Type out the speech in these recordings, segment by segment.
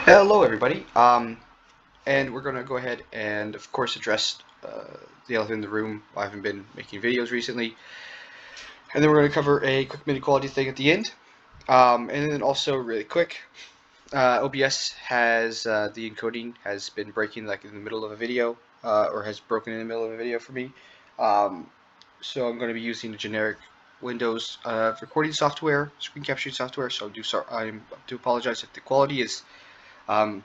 Hello, everybody. And we're going to go ahead and, of course, address the elephant in the room. I haven't been making videos recently. And then we're going to cover a quick midi-quality thing at the end. And then also, really quick, OBS has the encoding has been breaking like in the middle of a video, or has broken in the middle of a video for me. So I'm going to be using the generic Windows recording software, screen capturing software. So I do apologize if the quality um,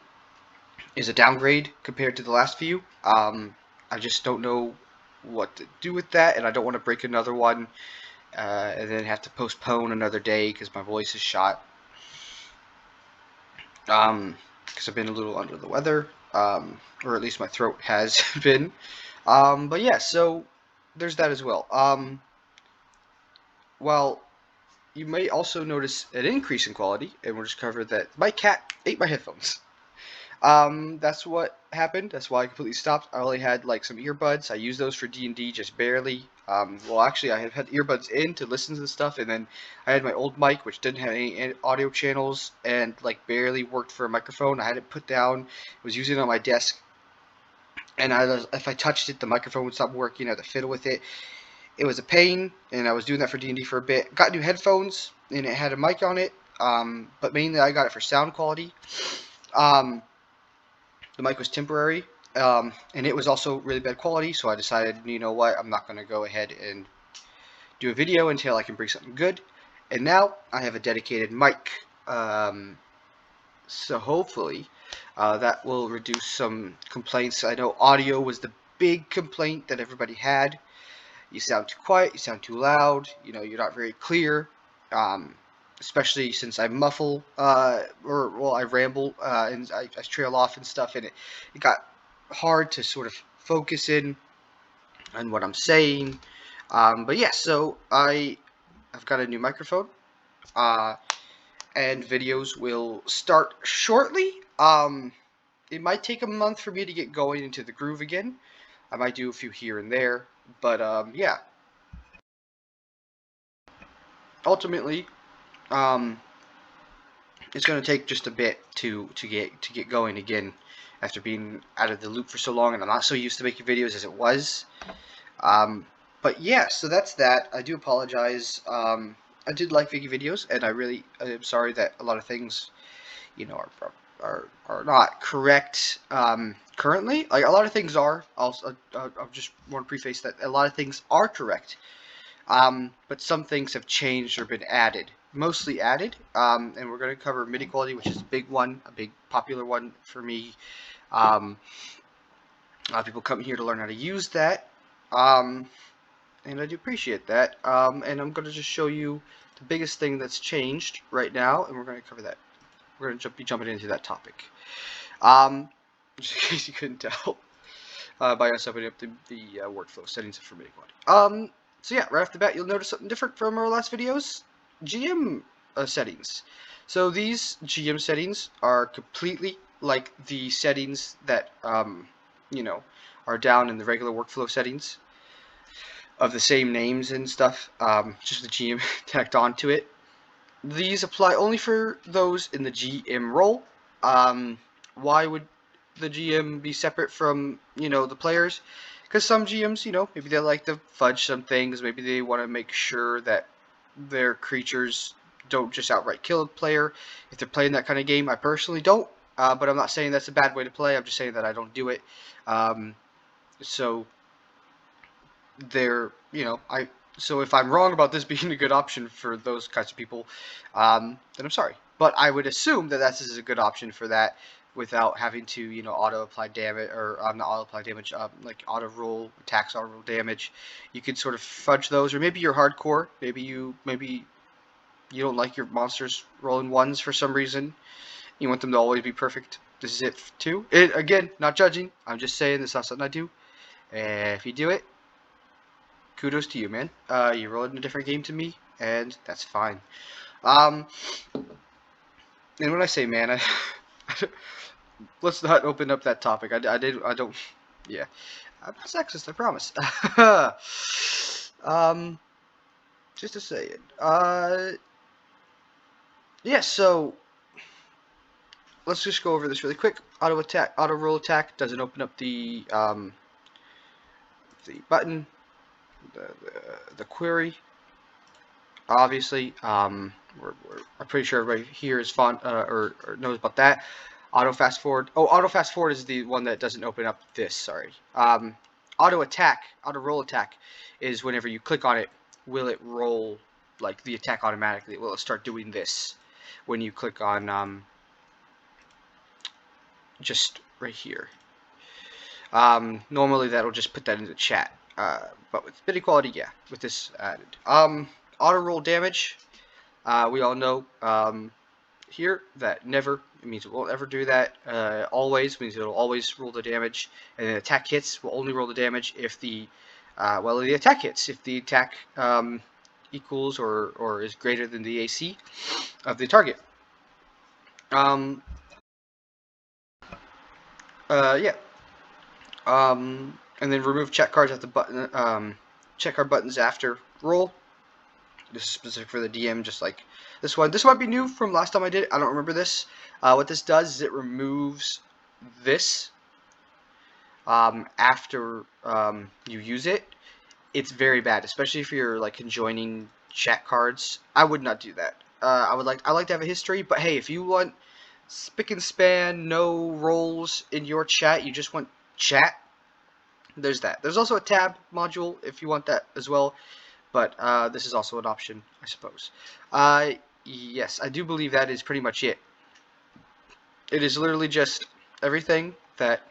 is a downgrade compared to the last few. I just don't know what to do with that, and I don't want to break another one and then have to postpone another day because my voice is shot. Because I've been a little under the weather, or at least my throat has been. But yeah, so there's that as well. Well, you may also notice an increase in quality, and we'll just cover that my cat ate my headphones. That's what happened. That's why I completely stopped. I only had like some earbuds. I used those for D&D just barely. Well, actually, I had earbuds in to listen to the stuff, and then I had my old mic, which didn't have any audio channels, and like barely worked for a microphone. I had it put down. Was using it on my desk, and if I touched it, the microphone would stop working. I had to fiddle with it. It was a pain, and I was doing that for D&D for a bit. Got new headphones, and it had a mic on it. But mainly I got it for sound quality. Um, The mic was temporary, and it was also really bad quality, so I decided, you know what, I'm not going to go ahead and do a video until I can bring something good. And now I have a dedicated mic, so hopefully that will reduce some complaints. I know audio was the big complaint that everybody had. You sound too quiet, you sound too loud, you're not very clear. Especially since I muffle, I ramble, and I trail off and stuff, and it got hard to sort of focus in on what I'm saying. But yeah, so I've got a new microphone, uh, and videos will start shortly. It might take a month for me to get going into the groove again. I might do a few here and there, but yeah. Ultimately, um, it's going to take just a bit to get going again after being out of the loop for so long, and I'm not so used to making videos as it was. Um, but yeah, so that's that. I do apologize. I did like making videos, and I'm sorry that a lot of things, are not correct currently. Like a lot of things are. I'll just want to preface that a lot of things are correct. But some things have changed or been added, mostly added. And we're going to cover Midi-QOL, which is a big one, a big popular one for me. A lot of people come here to learn how to use that, and I do appreciate that. And I'm going to just show you the biggest thing that's changed right now, and we're going to cover that. We're going to be jumping into that topic. Just in case you couldn't tell by us opening up the workflow settings for Midi-QOL. So yeah, right off the bat, you'll notice something different from our last videos. GM settings. So these GM settings are completely like the settings that are down in the regular workflow settings of the same names and stuff. Just the GM tacked onto it. These apply only for those in the GM role. Why would the GM be separate from the players? Because some GMs, maybe they like to fudge some things. Maybe they want to make sure that their creatures don't just outright kill a player if they're playing that kind of game. I personally don't, but I'm not saying that's a bad way to play. I'm just saying that I don't do it. So they're, I. So if I'm wrong about this being a good option for those kinds of people, then I'm sorry. But I would assume that this is a good option for that, without having to, auto apply damage, or not auto apply damage, like auto roll attacks, auto roll damage. You could sort of fudge those, or maybe you're hardcore. Maybe you don't like your monsters rolling ones for some reason. You want them to always be perfect. This is it too. Again, not judging. I'm just saying this is not something I do. If you do it, kudos to you, man. You rolled in a different game to me, and that's fine. And when I say man, let's not open up that topic. I don't. Yeah, I'm not sexist. I promise. Just to say it. Yeah. So let's just go over this really quick. Auto attack, auto roll attack doesn't open up the button, the query. Obviously, I'm pretty sure everybody here is fond or knows about that. Auto fast forward. Oh, auto fast forward is the one that doesn't open up this. Sorry. Auto attack, auto roll attack, is whenever you click on it, will it roll like the attack automatically? Will it start doing this when you click on just right here? Normally that'll just put that into chat. But with Midi-QOL, yeah, with this added. Auto roll damage. We all know here that never, it means it won't ever do that. Always means it'll always roll the damage, and then attack hits will only roll the damage if the the attack hits, if the attack equals or is greater than the AC of the target. Yeah. And then remove check cards at the button. Check card buttons after roll. This is specific for the DM, just like this one. This might be new from last time I did it. I don't remember this. What this does is it removes this after you use it. It's very bad, especially if you're like conjoining chat cards. I would not do that. I like to have a history, but hey, if you want spick and span, no roles in your chat, you just want chat, there's that. There's also a tab module if you want that as well. But this is also an option, I suppose. Yes, I do believe that is pretty much it. It is literally just everything that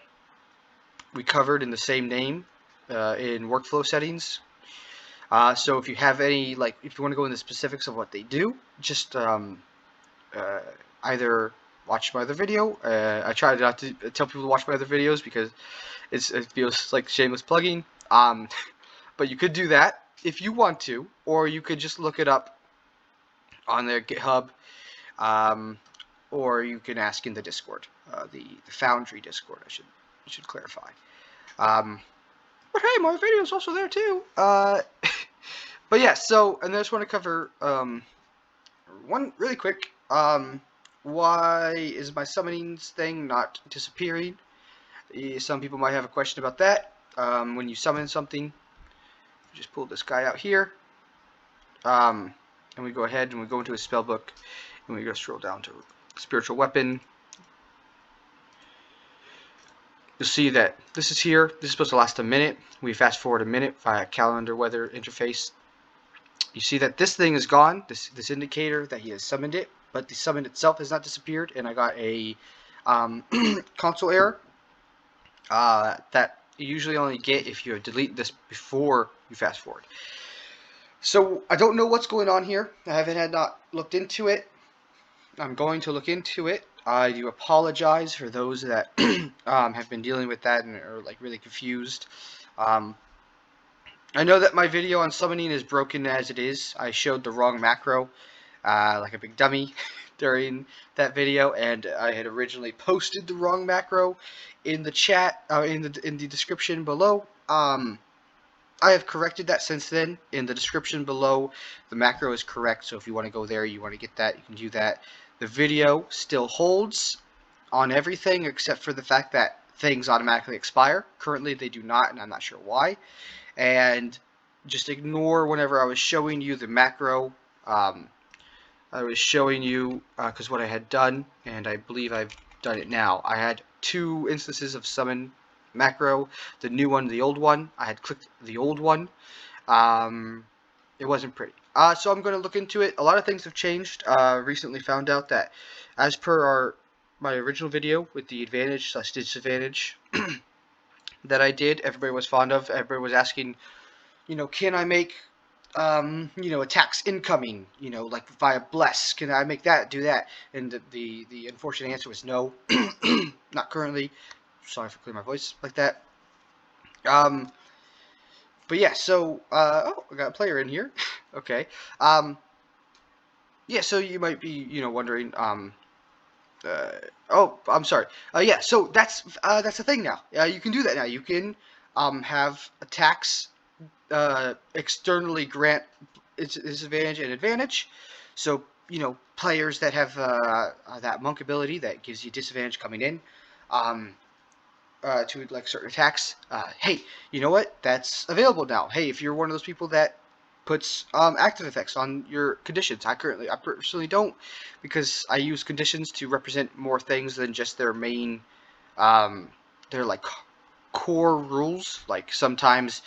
we covered in the same name in workflow settings. So if you have any, like, if you want to go into the specifics of what they do, just either watch my other video. I try not to tell people to watch my other videos because it feels like shameless plugging. But you could do that if you want to, or you could just look it up on their GitHub, or you can ask in the Discord, the Foundry Discord. I should clarify. But hey, my video is also there too. But yeah, so and I just want to cover one really quick. Why is my summonings thing not disappearing? Some people might have a question about that. When you summon something, just pull this guy out here, and we go ahead and we go into a spell book, and we go scroll down to spiritual weapon. You'll see that this is here. This is supposed to last a minute. We fast forward a minute via calendar weather interface. You see that this thing is gone. This indicator that he has summoned it, but the summon itself has not disappeared, and I got a console error that you usually only get if you delete this before you fast forward. So I don't know what's going on here. I haven't not looked into it. I'm going to look into it. I do apologize for those that have been dealing with that and are like really confused. I know that my video on summoning is broken as it is. I showed the wrong macro like a big dummy during that video, and I had originally posted the wrong macro in the chat, in the description below. I have corrected that since then. In the description below, the macro is correct, so if you want to go there, you want to get that, you can do that. The video still holds on everything except for the fact that things automatically expire. Currently, they do not, and I'm not sure why. And just ignore whenever I was showing you the macro. I was showing you, because what I had done, and I believe I've done it now, I had 2 instances of summon macro, the new one, the old one. I had clicked the old one. It wasn't pretty. So I'm going to look into it. A lot of things have changed. Recently found out that as per my original video with the advantage/disadvantage that I did, everybody was fond of. Everybody was asking, can I make attacks incoming, like via bless? Can I make that, do that? And the unfortunate answer was no. Not currently. Sorry for clearing my voice like that. But yeah, so oh, I got a player in here. Okay. Yeah, so you might be, wondering, oh, I'm sorry. Yeah, so that's the thing now. You can do that now. You can have attacks externally grant its disadvantage and advantage. So, players that have that monk ability that gives you disadvantage coming in. To like certain attacks. Hey, you know what? That's available now. Hey, if you're one of those people that puts active effects on your conditions, I personally don't, because I use conditions to represent more things than just their main, um, their like core rules. Like sometimes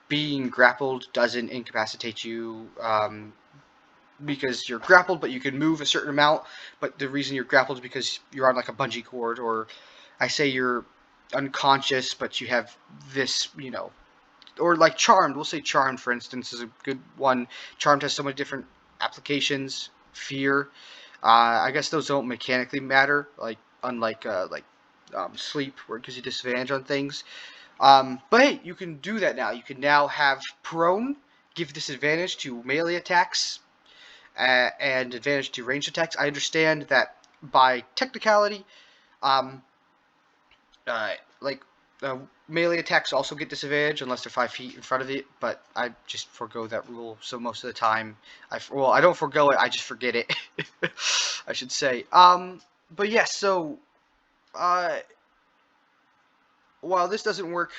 being grappled doesn't incapacitate you. Because you're grappled, but you can move a certain amount. But the reason you're grappled is because you're on like a bungee cord, or I say you're unconscious, but you have this, or like charmed. We'll say charmed, for instance, is a good one. Charmed has so many different applications. Fear, I guess those don't mechanically matter, like unlike sleep, where it gives you disadvantage on things. But hey, you can do that now. You can now have prone give disadvantage to melee attacks and advantage to ranged attacks. I understand that by technicality, um, like melee attacks also get disadvantage unless they're 5 feet in front of it. But I just forego that rule. So most of the time, I don't forego it. I just forget it. I should say. But yes. Yeah, so while this doesn't work,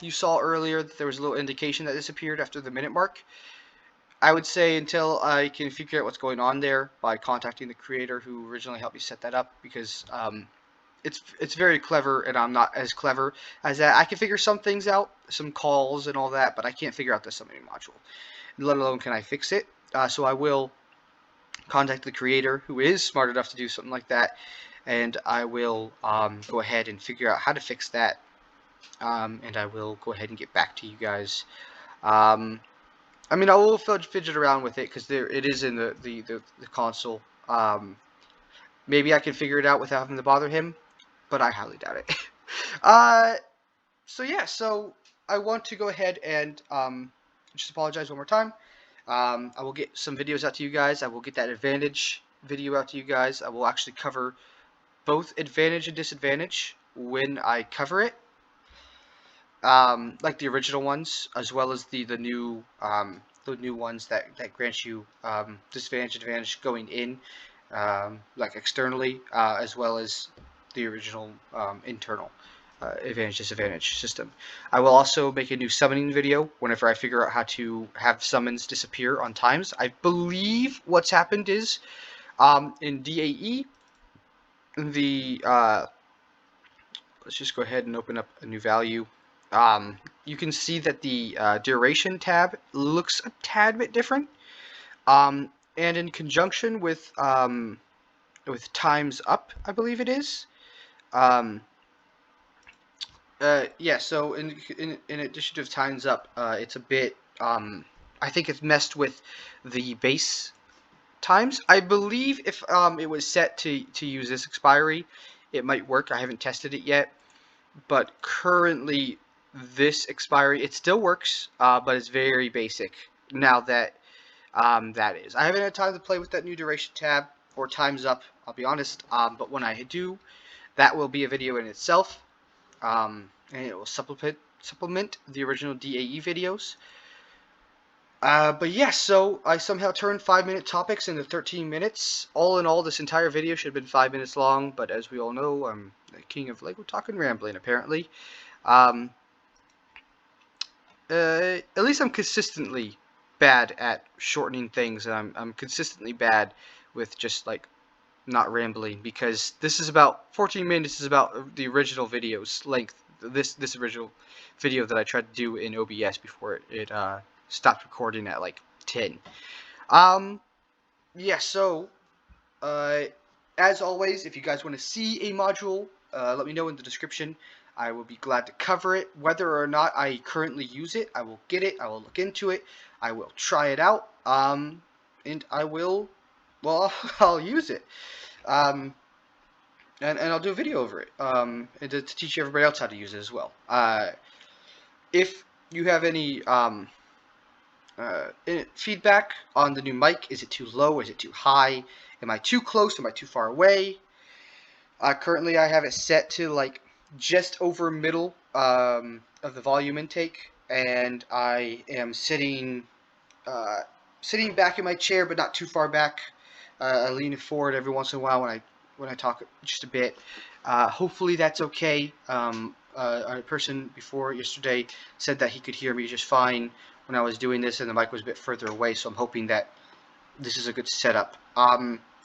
you saw earlier that there was a little indication that this appeared after the minute mark. I would say until I can figure out what's going on there by contacting the creator who originally helped me set that up, because it's very clever and I'm not as clever as that. I can figure some things out, some calls and all that, but I can't figure out the summoning module, let alone can I fix it. So I will contact the creator who is smart enough to do something like that, and I will go ahead and figure out how to fix that, and I will go ahead and get back to you guys. I mean, I will fidget around with it because it is in the console. Maybe I can figure it out without having to bother him, but I highly doubt it. So yeah, so I want to go ahead and just apologize one more time. I will get some videos out to you guys. I will get that advantage video out to you guys. I will actually cover both advantage and disadvantage when I cover it. Like the original ones, as well as the new ones that grant you disadvantage, advantage going in, like externally, as well as the original internal advantage disadvantage system. I will also make a new summoning video whenever I figure out how to have summons disappear on times. I believe what's happened is in DAE, the let's just go ahead and open up a new value. You can see that the duration tab looks a tad bit different, and in conjunction with times up, I believe it is. Yeah. So in addition to times up, it's a bit. I think it's messed with the base times. I believe if it was set to use this expiry, it might work. I haven't tested it yet, but currently this expiry, it still works, but it's very basic now that that is. I haven't had time to play with that new duration tab or times up, I'll be honest, but when I do, that will be a video in itself, and it will supplement the original DAE videos. But yes, so I somehow turned 5-minute topics into 13 minutes. All in all, this entire video should have been 5 minutes long, but as we all know, I'm the king of Lego talk and rambling, apparently. At least I'm consistently bad at shortening things, and I'm consistently bad with just like not rambling, because this is about 14 minutes is about the original video's length. This original video that I tried to do in OBS before it stopped recording at like 10. Yeah, so as always, if you guys want to see a module, let me know in the description. I will be glad to cover it. Whether or not I currently use it, I will get it. I will look into it. I will try it out. And I will, well, I'll use it. And I'll do a video over it. And to teach everybody else how to use it as well. If you have any feedback on the new mic, is it too low? Is it too high? Am I too close? Am I too far away? Currently, I have it set to like just over middle of the volume intake, and I am sitting back in my chair, but not too far back. I lean forward every once in a while when I talk just a bit. Hopefully that's okay. A person before yesterday said that he could hear me just fine when I was doing this, and the mic was a bit further away. So I'm hoping that this is a good setup.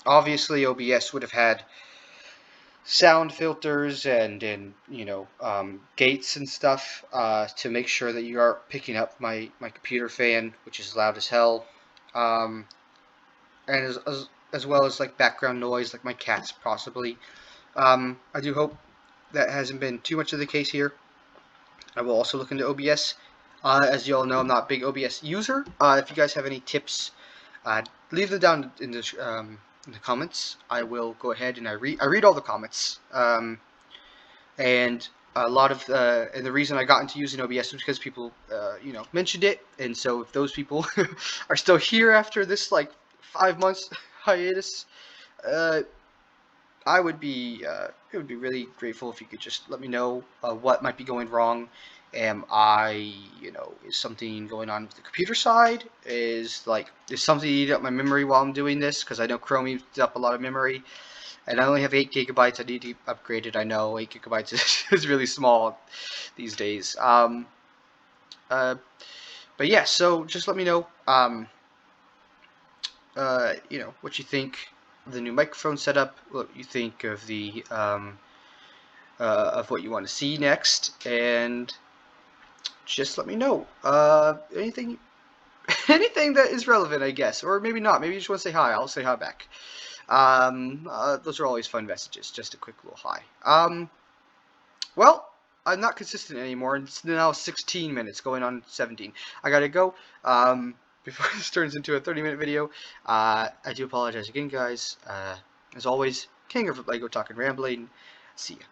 Obviously, OBS would have had sound filters and gates and stuff to make sure that you are picking up my computer fan, which is loud as hell, um, and as well as like background noise, like my cats possibly. I do hope that hasn't been too much of the case here. I will also look into OBS. As you all know, I'm not a big OBS user. If you guys have any tips, leave them down in the comments. I will go ahead and I read all the comments. And a lot of and the reason I got into using OBS was because people mentioned it, and so if those people are still here after this like 5 months hiatus, uh, I would be it would be really grateful if you could just let me know what might be going wrong. Am I, is something going on with the computer side? Is something eating up my memory while I'm doing this? Because I know Chrome eats up a lot of memory, and I only have 8 gigabytes. I need to upgrade it. I know 8 gigabytes is really small these days. But yeah, so just let me know, what you think of the new microphone setup, what you think of the of what you want to see next, and just let me know anything anything that is relevant, I guess, or maybe not. Maybe you just want to say hi. I'll say hi back. Those are always fun messages. Just a quick little hi. Well, I'm not consistent anymore. It's now 16 minutes, going on 17. I gotta go. Before this turns into a 30-minute video, I do apologize again, guys. As always, King of Lego Talking Rambling. See ya.